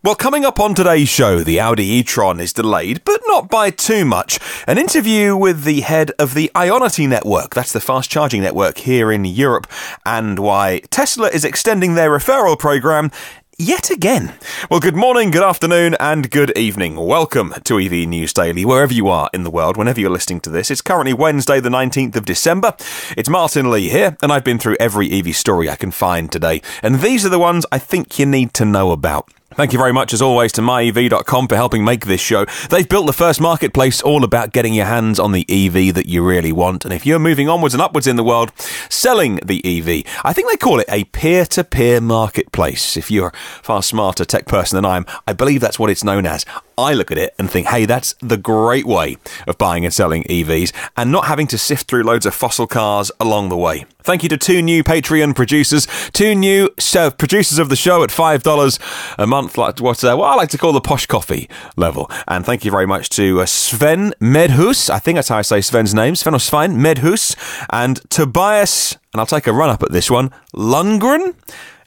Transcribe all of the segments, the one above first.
Well, coming up on today's show, the Audi e-TRON is delayed, but not by too much. An interview with the head of the Ionity network, that's the fast charging network here in Europe, and why Tesla is extending their referral program yet again. Well, good morning, good afternoon, and good evening. Welcome to EV News Daily, wherever you are in the world, whenever you're listening to this. It's currently Wednesday, the 19th of December. It's Martyn Lee here, and I've been through every EV story I can find today. And these are the ones I think you need to know about. Thank you very much, as always, to myev.com for helping make this show. They've built the first marketplace all about getting your hands on the EV that you really want. And if you're moving onwards and upwards in the world, selling the EV, I think they call it a peer-to-peer marketplace. If you're a far smarter tech person than I am, I believe that's what it's known as. I look at it and think, hey, that's the great way of buying and selling EVs and not having to sift through loads of fossil cars along the way. Thank you to two new Patreon producers, two new producers of the show at $5 a month, like what I like to call the posh coffee level. And thank you very much to Sven Medhus, I think that's how I say Sven's name, Sven or Svein Medhus, and Tobias, and I'll take a run up at this one, Lundgren?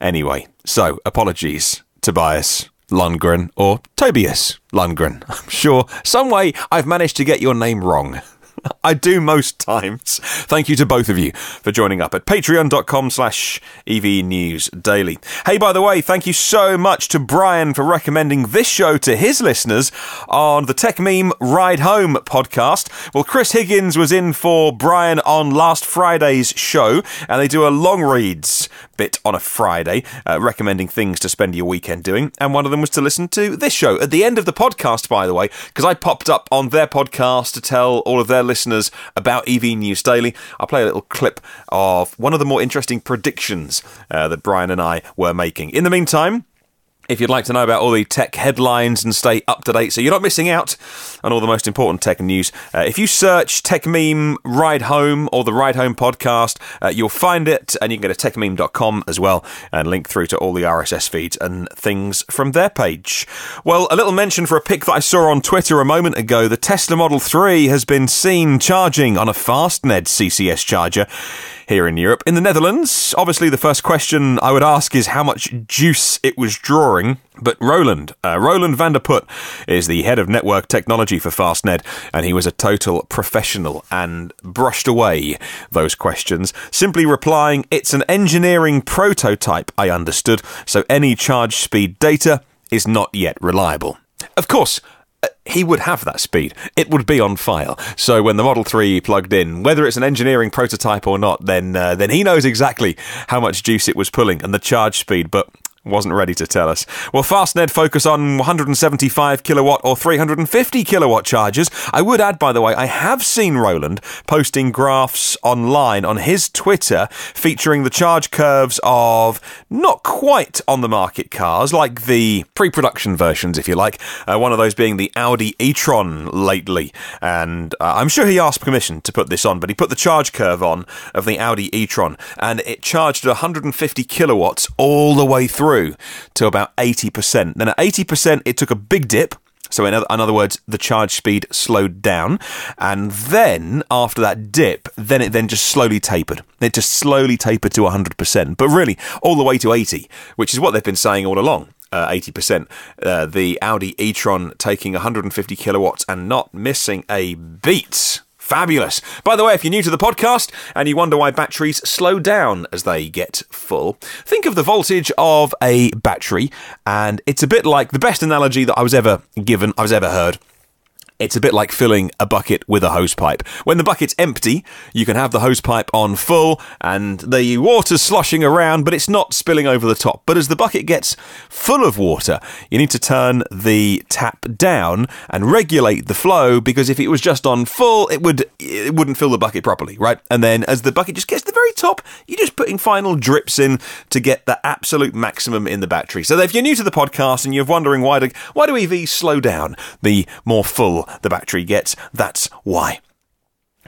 Anyway, so apologies, Tobias Lundgren or Tobias Lundgren. I'm sure some way I've managed to get your name wrong. I do most times. Thank you to both of you for joining up at patreon.com/EV News Daily. Hey, by the way, thank you so much to Brian for recommending this show to his listeners on the Tech Meme Ride Home podcast. Well, Chris Higgins was in for Brian on last Friday's show, and they do a long reads bit on a Friday, recommending things to spend your weekend doing, and one of them was to listen to this show at the end of the podcast, by the way, because I popped up on their podcast to tell all of their listeners about EV News Daily. I'll play a little clip of one of the more interesting predictions that Brian and I were making. In the meantime, if you'd like to know about all the tech headlines and stay up to date so you're not missing out on all the most important tech news, if you search Tech Meme Ride Home or the Ride Home podcast, you'll find it, and you can go to techmeme.com as well and link through to all the RSS feeds and things from their page. Well, a little mention for a pic that I saw on Twitter a moment ago. The Tesla Model 3 has been seen charging on a FastNed CCS charger here in Europe. In the Netherlands, obviously the first question I would ask is how much juice it was drawing. But Roland van der Put is the head of network technology for FastNed, and he was a total professional and brushed away those questions, simply replying, "It's an engineering prototype, I understood, so any charge speed data is not yet reliable." Of course, he would have that speed. It would be on file. So when the Model 3 plugged in, whether it's an engineering prototype or not, then he knows exactly how much juice it was pulling and the charge speed, but wasn't ready to tell us. Well, FastNed focus on 175 kilowatt or 350 kilowatt chargers. I would add, by the way, I have seen Roland posting graphs online on his Twitter featuring the charge curves of not quite on the market cars, like the pre-production versions, if you like. One of those being the Audi e-TRON lately. And I'm sure he asked permission to put this on, but he put the charge curve on of the Audi e-TRON, and it charged at 150 kilowatts all the way through to about 80%. Then at 80%, it took a big dip. So in other words, the charge speed slowed down. And then after that dip, it just slowly tapered. It just slowly tapered to 100%. But really, all the way to 80, which is what they've been saying all along. 80%. The Audi e-TRON taking 150 kilowatts and not missing a beat. Fabulous. By the way, if you're new to the podcast and you wonder why batteries slow down as they get full, think of the voltage of a battery, and it's a bit like the best analogy that I was ever heard. It's a bit like filling a bucket with a hosepipe. When the bucket's empty, you can have the hosepipe on full and the water's sloshing around, but it's not spilling over the top. But as the bucket gets full of water, you need to turn the tap down and regulate the flow, because if it was just on full, it wouldn't fill the bucket properly, right? And then as the bucket just gets to the very top, you're just putting final drips in to get the absolute maximum in the battery. So if you're new to the podcast and you're wondering why do EVs slow down the more full the battery gets, that's why.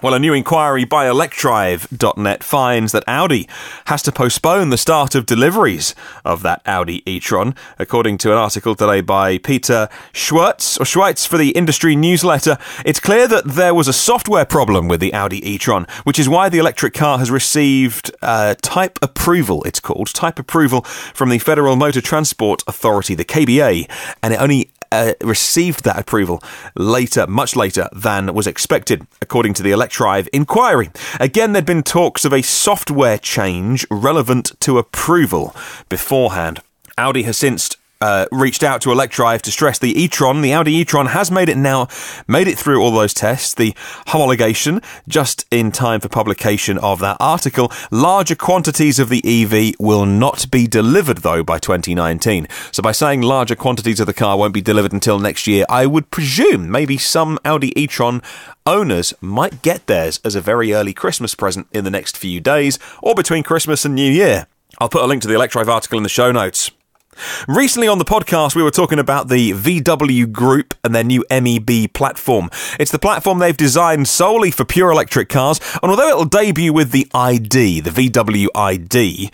Well, a new inquiry by ELECTRIVE.net finds that Audi has to postpone the start of deliveries of that Audi e-tron. According to an article today by Peter Schwierz for the industry newsletter, it's clear that there was a software problem with the Audi e-tron, which is why the electric car has received type approval, it's called, type approval from the Federal Motor Transport Authority, the KBA, and it only received that approval much later than was expected, according to the ELECTRIVE inquiry. Again, there'd been talks of a software change relevant to approval beforehand. Audi has since reached out to ELECTRIVE to stress the e-tron. The Audi e-tron has made it through all those tests, the homologation, just in time for publication of that article. Larger quantities of the EV will not be delivered, though, by 2019. So by saying larger quantities of the car won't be delivered until next year, I would presume maybe some Audi e-tron owners might get theirs as a very early Christmas present in the next few days, or between Christmas and New Year. I'll put a link to the ELECTRIVE article in the show notes. Recently on the podcast, we were talking about the VW Group and their new MEB platform. It's the platform they've designed solely for pure electric cars, and although it'll debut with the ID, the VW ID,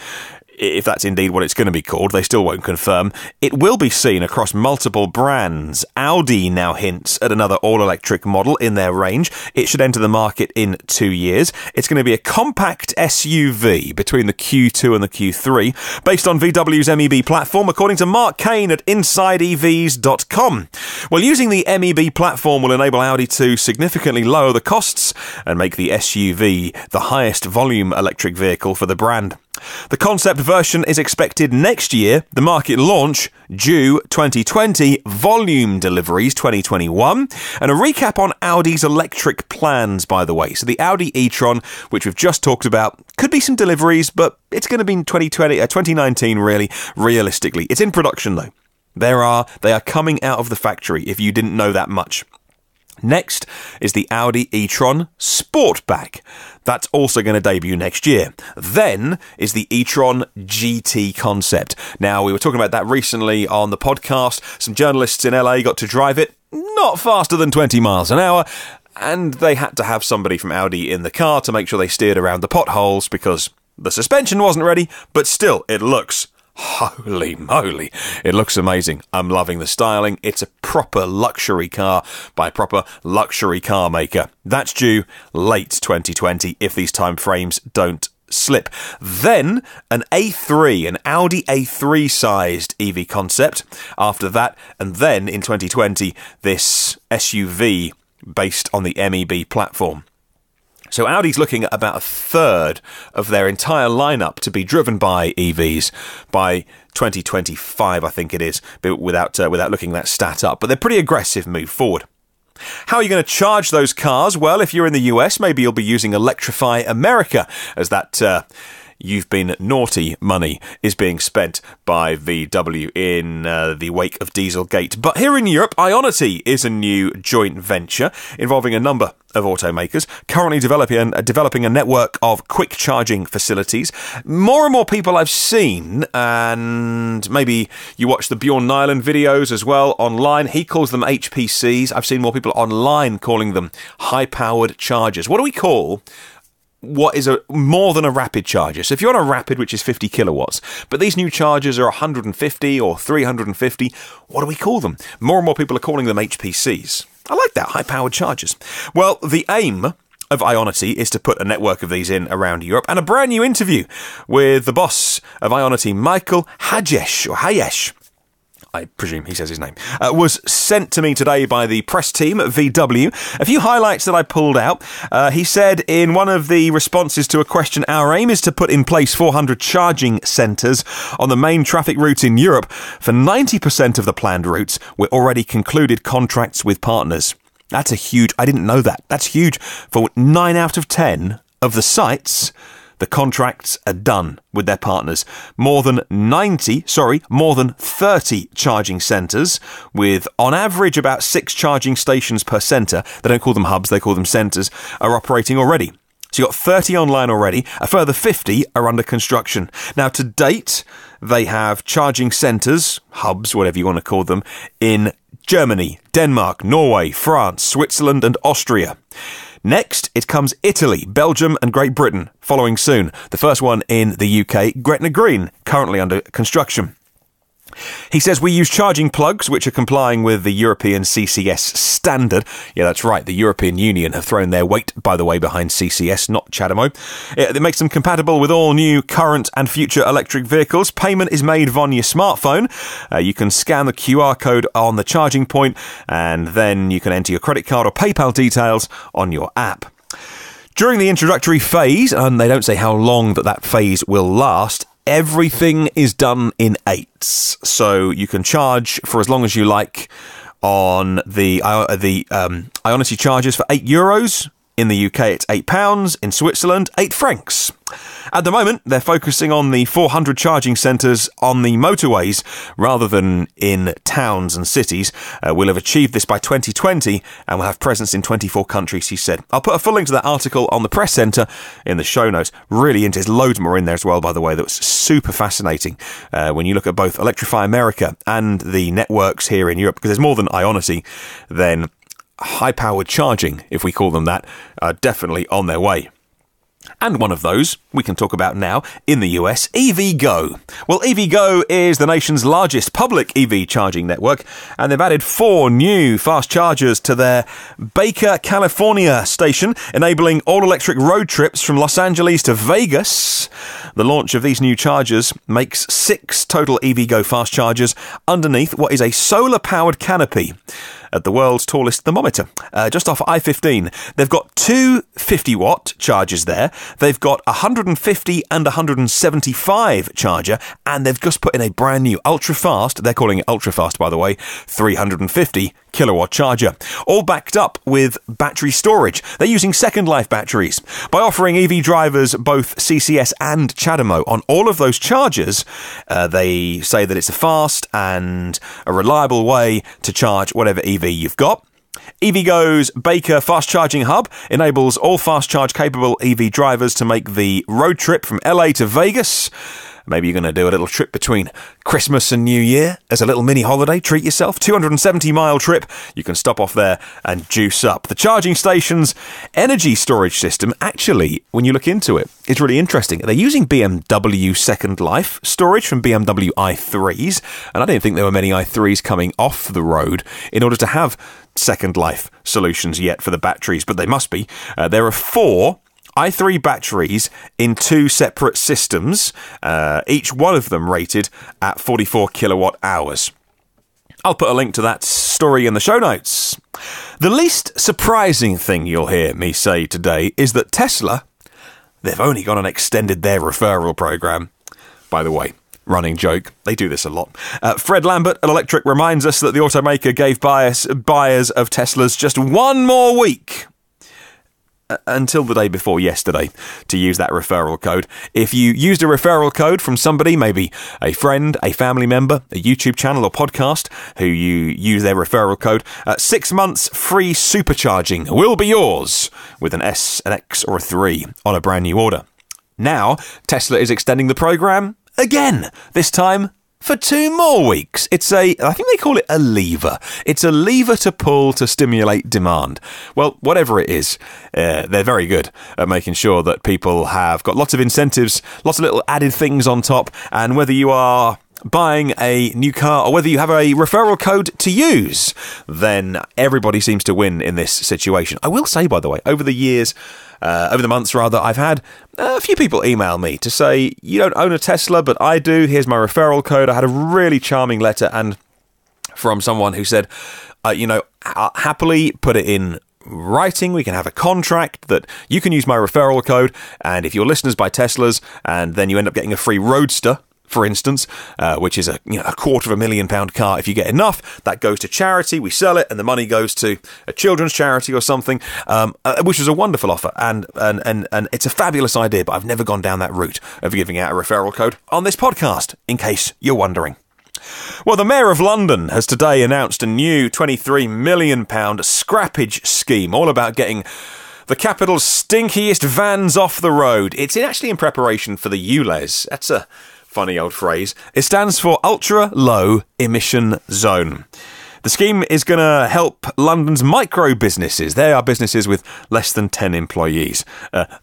if that's indeed what it's going to be called, they still won't confirm, it will be seen across multiple brands. Audi now hints at another all-electric model in their range. It should enter the market in 2 years. It's going to be a compact SUV between the Q2 and the Q3, based on VW's MEB platform, according to Mark Kane at InsideEVs.com. Well, using the MEB platform will enable Audi to significantly lower the costs and make the SUV the highest volume electric vehicle for the brand. The concept version is expected next year, the market launch due 2020, volume deliveries 2021, and a recap on Audi's electric plans, by the way. So the Audi e-tron, which we've just talked about, could be some deliveries, but it's going to be in 2019 really, realistically. It's in production though. They are coming out of the factory, if you didn't know that much. Next is the Audi e-tron Sportback. That's also going to debut next year. Then is the e-tron GT concept. Now, we were talking about that recently on the podcast. Some journalists in LA got to drive it, not faster than 20 miles an hour, and they had to have somebody from Audi in the car to make sure they steered around the potholes because the suspension wasn't ready, but still, it looks holy moly, it looks amazing. I'm loving the styling. It's a proper luxury car by a proper luxury car maker. That's due late 2020 if these time frames don't slip. Then an A3, an Audi A3 sized EV concept after that, and then in 2020 this SUV based on the MEB platform. So Audi's looking at about a third of their entire lineup to be driven by EVs by 2025, I think it is, but without looking that stat up. But they're pretty aggressive move forward. How are you going to charge those cars? Well, if you're in the US, maybe you'll be using Electrify America, as that you've been naughty money is being spent by VW in the wake of Dieselgate. But here in Europe, Ionity is a new joint venture involving a number of automakers, currently developing a network of quick charging facilities. More and more people I've seen, and maybe you watch the Bjorn Nyland videos as well online, he calls them HPCs. I've seen more people online calling them high-powered chargers. What do we call what is more than a rapid charger? So if you're on a rapid, which is 50 kilowatts, but these new chargers are 150 or 350, what do we call them? More and more people are calling them HPCs. I like that, high-powered chargers. Well, the aim of Ionity is to put a network of these in around Europe, and a brand new interview with the boss of Ionity, Michael Hayesh, I presume he says his name, was sent to me today by the press team at VW. A few highlights that I pulled out. He said in one of the responses to a question, our aim is to put in place 400 charging centres on the main traffic routes in Europe. For 90% of the planned routes, we're already concluded contracts with partners. That's a huge, I didn't know that. That's huge. For 9 out of 10 of the sites, the contracts are done with their partners. More than 30 charging centres with, on average, about 6 charging stations per centre. They don't call them hubs, they call them centres, are operating already. So you've got 30 online already. A further 50 are under construction. Now, to date, they have charging centres, hubs, whatever you want to call them, in Germany, Denmark, Norway, France, Switzerland and Austria. Next, it comes Italy, Belgium and Great Britain, following soon. The first one in the UK, Gretna Green, currently under construction. He says we use charging plugs which are complying with the European CCS standard. Yeah, that's right. The European Union have thrown their weight, by the way, behind CCS, not CHAdeMO. It makes them compatible with all new current and future electric vehicles. Payment is made via your smartphone. You can scan the QR code on the charging point and then you can enter your credit card or PayPal details on your app. During the introductory phase, and they don't say how long that phase will last, everything is done in eights, so you can charge for as long as you like on the Ionity chargers for €8. In the UK, it's £8. In Switzerland, 8 francs. At the moment, they're focusing on the 400 charging centres on the motorways rather than in towns and cities. We'll have achieved this by 2020 and we'll have presence in 24 countries, he said. I'll put a full link to that article on the press centre in the show notes. Really into there's loads more in there as well, by the way. That's super fascinating when you look at both Electrify America and the networks here in Europe, because there's more than Ionity, then high-powered charging, if we call them that, are definitely on their way. And one of those we can talk about now in the US, EVgo. Well, EVgo is the nation's largest public EV charging network, and they've added 4 new fast chargers to their Baker, California station, enabling all-electric road trips from Los Angeles to Vegas. The launch of these new chargers makes 6 total EVgo fast chargers underneath what is a solar-powered canopy at the world's tallest thermometer, just off I-15. They've got 2 50-watt chargers there. They've got 150 and 175 charger, and they've just put in a brand new ultra-fast, they're calling it ultra-fast, by the way, 350 kilowatt charger, all backed up with battery storage. They're using Second Life batteries. By offering EV drivers both CCS and CHAdeMO on all of those chargers, they say that it's a fast and a reliable way to charge whatever EV you've got. EVgo's Baker Fast Charging Hub enables all fast charge capable EV drivers to make the road trip from LA to Vegas. Maybe you're going to do a little trip between Christmas and New Year as a little mini holiday. Treat yourself. 270-mile trip. You can stop off there and juice up. The charging station's energy storage system, actually, when you look into it, is really interesting. They're using BMW Second Life storage from BMW i3s, and I don't think there were many i3s coming off the road in order to have Second Life solutions yet for the batteries, but they must be. There are 4 i3 batteries in 2 separate systems, each one of them rated at 44 kilowatt hours. I'll put a link to that story in the show notes. The least surprising thing you'll hear me say today is that Tesla, they've only gone and extended their referral program. By the way, running joke, they do this a lot. Fred Lambert at Electric reminds us that the automaker gave buyers of Teslas just 1 more week until the day before yesterday to use that referral code. If you used a referral code from somebody, maybe a friend, a family member, a YouTube channel or podcast, who you use their referral code, 6 months free supercharging will be yours with an S, an X or a 3 on a brand new order. Now, Tesla is extending the program again, this time for 2 more weeks. I think they call it a lever. It's a lever to pull to stimulate demand. Well, whatever it is, they're very good at making sure that people have got lots of incentives, lots of little added things on top, and whether you are buying a new car or whether you have a referral code to use, then everybody seems to win in this situation. I will say, by the way, over the months, I've had a few people email me to say, you don't own a Tesla, but I do. Here's my referral code. I had a really charming letter and from someone who said, I'll happily put it in writing. We can have a contract that you can use my referral code. And if your listeners buy Teslas and then you end up getting a free Roadster, for instance, which is a £250,000 car. If you get enough, that goes to charity. We sell it, and the money goes to a children's charity or something, which is a wonderful offer, and it's a fabulous idea. But I've never gone down that route of giving out a referral code on this podcast, in case you're wondering. Well, the Mayor of London has today announced a new £23 million scrappage scheme, all about getting the capital's stinkiest vans off the road. It's actually in preparation for the ULEZ. That's a funny old phrase. It stands for Ultra Low Emission Zone. The scheme is going to help London's micro businesses. They are businesses with less than 10 employees.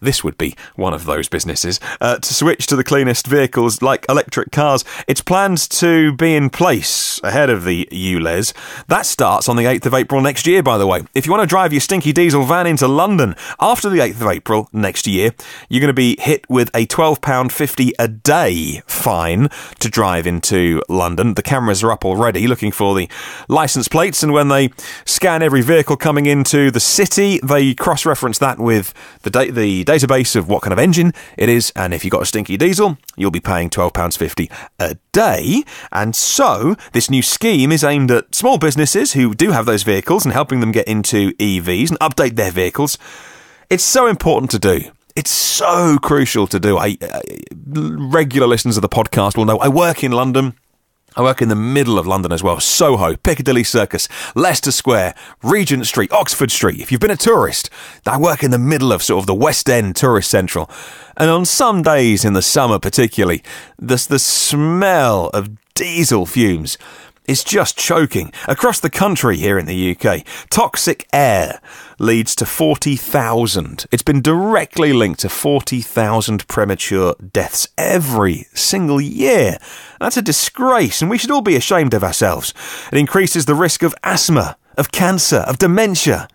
This would be one of those businesses. To switch to the cleanest vehicles like electric cars. It's planned to be in place ahead of the ULEZ. That starts on the 8th of April next year, by the way. If you want to drive your stinky diesel van into London after the 8th of April next year, you're going to be hit with a £12.50 a day fine to drive into London. The cameras are up already looking for the license plates, and when they scan every vehicle coming into the city, they cross-reference that with the database of what kind of engine it is, and if you've got a stinky diesel, you'll be paying £12.50 a day. And so this new scheme is aimed at small businesses who do have those vehicles and helping them get into EVs and update their vehicles. It's so important to do. It's so crucial to do. Regular listeners of the podcast will know I work in London. I work in the middle of London as well. Soho, Piccadilly Circus, Leicester Square, Regent Street, Oxford Street. If you've been a tourist, I work in the middle of sort of the West End tourist central. And on some days in the summer particularly, the smell of diesel fumes is just choking. Across the country here in the UK, toxic air leads to 40,000. It's been directly linked to 40,000 premature deaths every single year. That's a disgrace, and we should all be ashamed of ourselves. It increases the risk of asthma, of cancer, of dementia,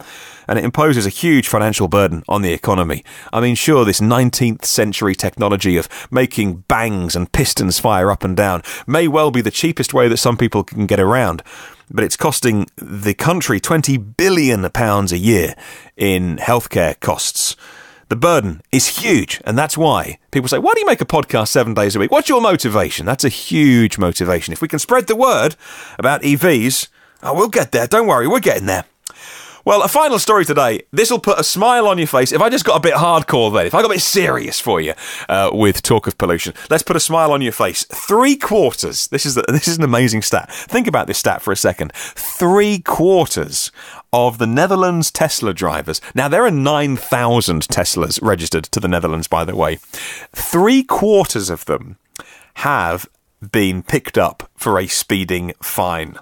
and it imposes a huge financial burden on the economy. I mean, sure, this 19th century technology of making bangs and pistons fire up and down may well be the cheapest way that some people can get around, but it's costing the country £20 billion a year in healthcare costs. The burden is huge, and that's why people say, why do you make a podcast 7 days a week? What's your motivation? That's a huge motivation. If we can spread the word about EVs, we'll get there. Don't worry, we're getting there. Well, a final story today. This will put a smile on your face. If I just got a bit hardcore then, if I got a bit serious for you with talk of pollution, let's put a smile on your face. 3/4. This is an amazing stat. Think about this stat for a second. 3/4 of the Netherlands Tesla drivers. Now, there are 9,000 Teslas registered to the Netherlands, by the way. 3/4 of them have been picked up for a speeding fine.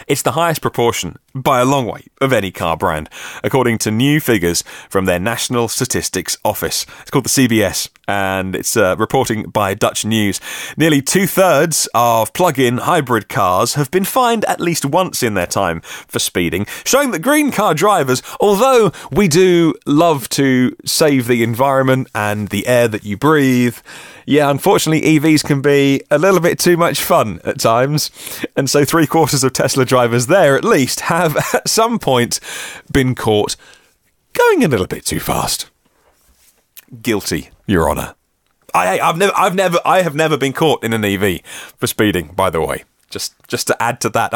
It's the highest proportion, by a long way, of any car brand, according to new figures from their National Statistics Office. It's called the CBS, and it's reporting by Dutch News. Nearly 2/3 of plug-in hybrid cars have been fined at least once in their time for speeding, showing that green car drivers, although we do love to save the environment and the air that you breathe, yeah, unfortunately, EVs can be a little bit too much fun at times. And so 3/4 of Tesla drivers there, at least, have at some point been caught going a little bit too fast. Guilty, Your Honour. I have never been caught in an EV for speeding, by the way. Just to add to that,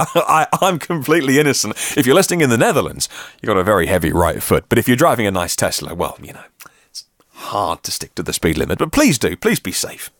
I'm completely innocent. If you're listening in the Netherlands, you've got a very heavy right foot. But if you're driving a nice Tesla, well, you know, hard to stick to the speed limit, but please be safe.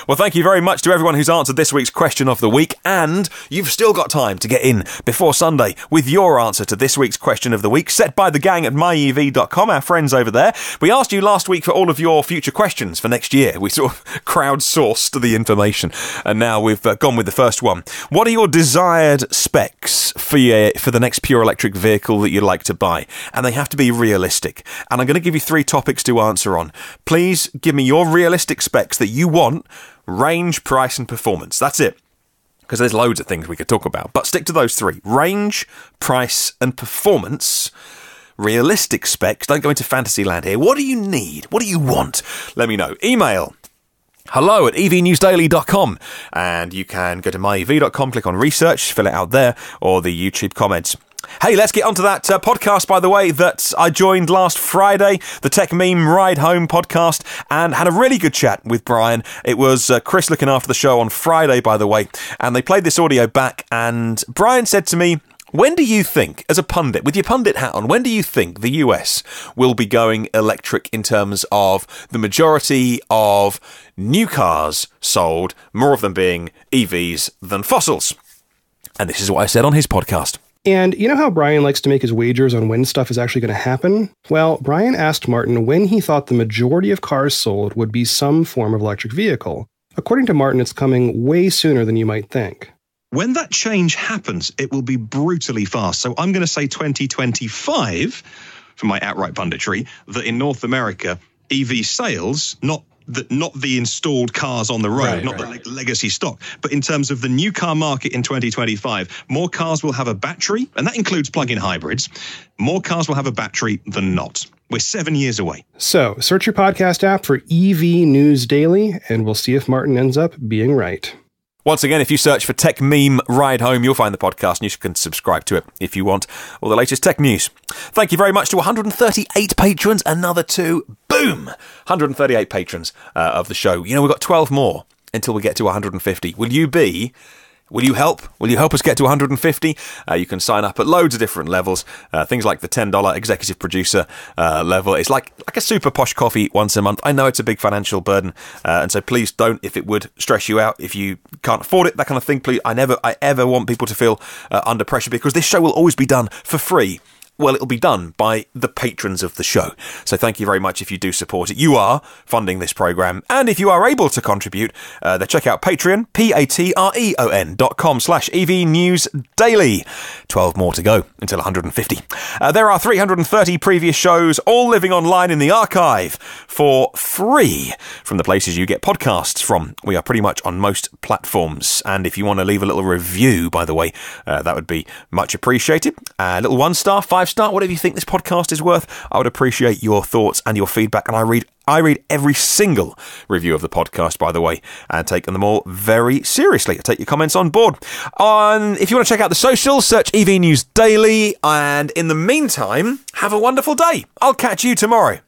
Well, thank you very much to everyone who's answered this week's question of the week, and you've still got time to get in before Sunday with your answer to this week's question of the week, set by the gang at myev.com, our friends over there. We asked you last week for all of your future questions for next year. We sort of crowdsourced the information, and now we've gone with the first one. What are your desired specs for the next pure electric vehicle that you'd like to buy? And they have to be realistic. And I'm going to give you 3 topics to answer on. Please give me your realistic specs that you want. Range, price and performance. That's it. Because there's loads of things we could talk about. But stick to those 3. Range, price and performance. Realistic specs. Don't go into fantasy land here. What do you need? What do you want? Let me know. Email hello@evnewsdaily.com, and you can go to myev.com, click on research, fill it out there, or the YouTube comments. Hey, let's get onto that podcast, by the way, that I joined last Friday, the Tech Meme Ride Home podcast, and had a really good chat with Brian. It was Chris looking after the show on Friday, by the way, and they played this audio back, and Brian said to me, when do you think, as a pundit, with your pundit hat on, when do you think the US will be going electric in terms of the majority of new cars sold, more of them being EVs than fossils? And this is what I said on his podcast. And you know how Brian likes to make his wagers on when stuff is actually going to happen? Well, Brian asked Martyn when he thought the majority of cars sold would be some form of electric vehicle. According to Martyn, it's coming way sooner than you might think. When that change happens, it will be brutally fast. So I'm going to say 2025 for my outright punditry, that in North America, EV sales, not the installed cars on the road, the legacy stock, but in terms of the new car market in 2025, more cars will have a battery, and that includes plug-in hybrids. More cars will have a battery than not. We're 7 years away. So search your podcast app for EV News Daily, and we'll see if Martyn ends up being right. Once again, if you search for Tech Meme Ride Home, you'll find the podcast and you can subscribe to it if you want all the latest tech news. Thank you very much to 138 patrons, another 2, boom, 138 patrons of the show. You know, we've got 12 more until we get to 150. Will you help? Will you help us get to 150? You can sign up at loads of different levels. Things like the $10 executive producer level. It's like a super posh coffee once a month. I know it's a big financial burden, and so please don't, if it would stress you out, if you can't afford it, that kind of thing. Please, I ever want people to feel under pressure, because this show will always be done for free. Well, it'll be done by the patrons of the show. So thank you very much if you do support it. You are funding this programme. And if you are able to contribute, then check out Patreon, patreon.com/EV News Daily. 12 more to go until 150. There are 330 previous shows, all living online in the archive for free from the places you get podcasts from. We are pretty much on most platforms. And if you want to leave a little review, by the way, that would be much appreciated. A little 1-star, 5-star, whatever you think this podcast is worth. I would appreciate your thoughts and your feedback, and I read every single review of the podcast, by the way, and take them all very seriously. I take your comments on board. If you want to check out the socials, search EV News Daily, and in the meantime, have a wonderful day. I'll catch you tomorrow.